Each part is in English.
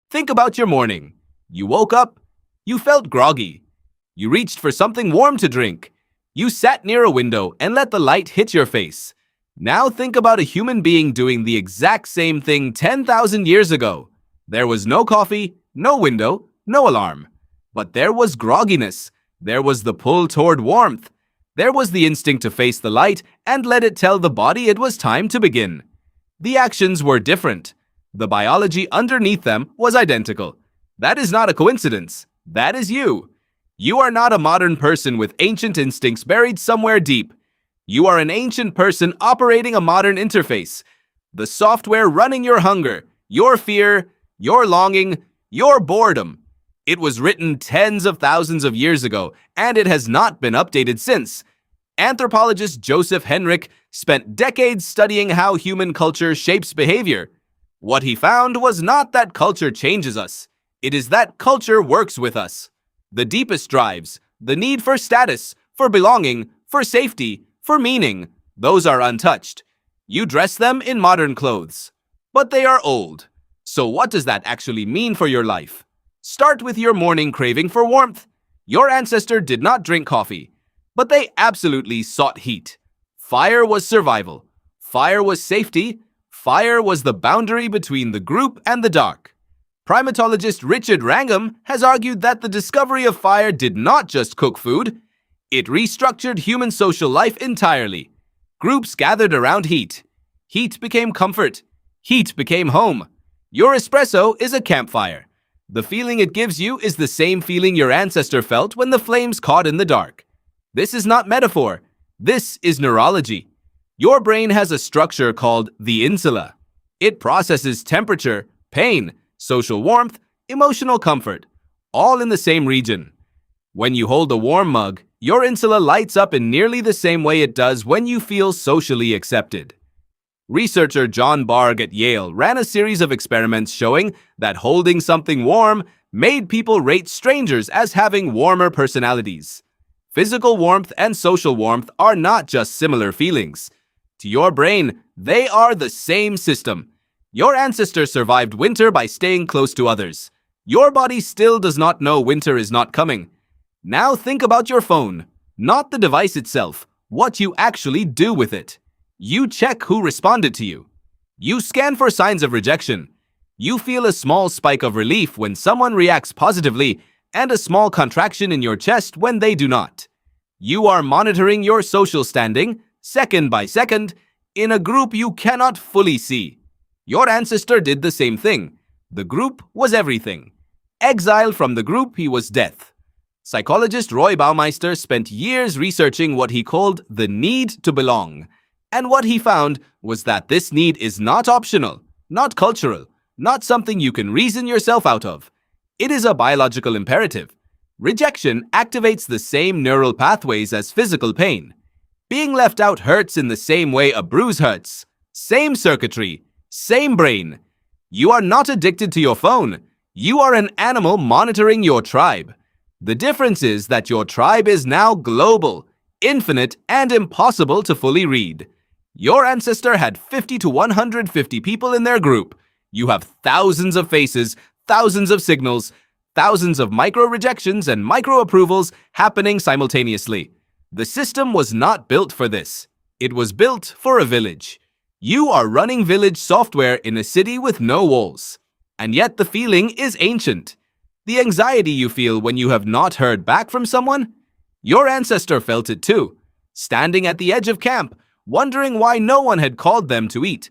Think about your morning. You woke up. You felt groggy. You reached for something warm to drink. You sat near a window and let the light hit your face. Now think about a human being doing the exact same thing 10,000 years ago. There was no coffee, no window, no alarm. But there was grogginess. There was the pull toward warmth. There was the instinct to face the light and let it tell the body it was time to begin. The actions were different. The biology underneath them was identical. That is not a coincidence. That is you. You are not a modern person with ancient instincts buried somewhere deep. You are an ancient person operating a modern interface. The software running your hunger, your fear, your longing, your boredom. It was written tens of thousands of years ago, and it has not been updated since. Anthropologist Joseph Henrich spent decades studying how human culture shapes behavior. What he found was not that culture changes us. It is that culture works with us. The deepest drives, the need for status, for belonging, for safety, for meaning, those are untouched. You dress them in modern clothes. But they are old. So what does that actually mean for your life? Start with your morning craving for warmth. Your ancestor did not drink coffee, but they absolutely sought heat. Fire was survival. Fire was safety. Fire was the boundary between the group and the dark. Primatologist Wrangham has argued that the discovery of fire did not just cook food, it restructured human social life entirely. Groups gathered around heat. Heat became comfort. Heat became home. Your espresso is a campfire. The feeling it gives you is the same feeling your ancestor felt when the flames caught in the dark. This is not metaphor. This is neurology. Your brain has a structure called the insula. It processes temperature, pain, social warmth, emotional comfort, all in the same region. When you hold a warm mug, your insula lights up in nearly the same way it does when you feel socially accepted. Researcher John Bargh at Yale ran a series of experiments showing that holding something warm made people rate strangers as having warmer personalities. Physical warmth and social warmth are not just similar feelings. To your brain, they are the same system. Your ancestor survived winter by staying close to others. Your body still does not know winter is not coming. Now think about your phone, not the device itself, what you actually do with it. You check who responded to you. You scan for signs of rejection. You feel a small spike of relief when someone reacts positively and a small contraction in your chest when they do not. You are monitoring your social standing, second by second, in a group you cannot fully see. Your ancestor did the same thing. The group was everything. Exile from the group, he was death. Psychologist Baumeister spent years researching what he called the need to belong. And what he found was that this need is not optional, not cultural, not something you can reason yourself out of. It is a biological imperative. Rejection activates the same neural pathways as physical pain. Being left out hurts in the same way a bruise hurts. Same circuitry, same brain. You are not addicted to your phone. You are an animal monitoring your tribe. The difference is that your tribe is now global, infinite, and impossible to fully read. Your ancestor had 50 to 150 people in their group. You have thousands of faces, thousands of signals, thousands of micro-rejections and micro-approvals happening simultaneously. The system was not built for this. It was built for a village. You are running village software in a city with no walls. And yet the feeling is ancient. The anxiety you feel when you have not heard back from someone? Your ancestor felt it too, standing at the edge of camp, wondering why no one had called them to eat.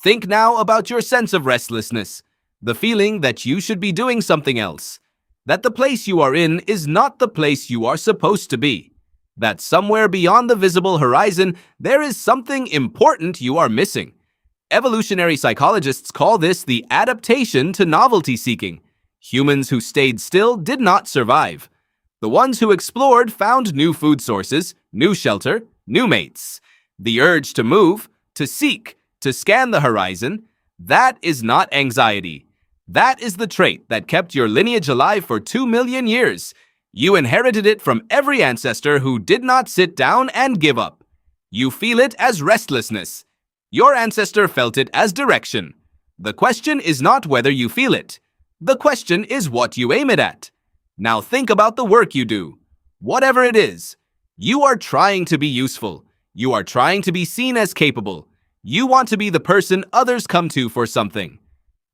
Think now about your sense of restlessness, the feeling that you should be doing something else, that the place you are in is not the place you are supposed to be, that somewhere beyond the visible horizon there is something important you are missing. Evolutionary psychologists call this the adaptation to novelty seeking. Humans who stayed still did not survive. The ones who explored found new food sources, new shelter, new mates. The urge to move, to seek, to scan the horizon, that is not anxiety. That is the trait that kept your lineage alive for 2 million years. You inherited it from every ancestor who did not sit down and give up. You feel it as restlessness. Your ancestor felt it as direction. The question is not whether you feel it. The question is what you aim it at. Now think about the work you do. Whatever it is, you are trying to be useful. You are trying to be seen as capable. You want to be the person others come to for something.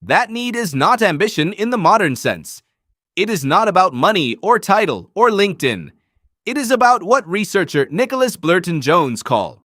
That need is not ambition in the modern sense. It is not about money or title or LinkedIn. It is about what researcher Nicholas Blurton Jones called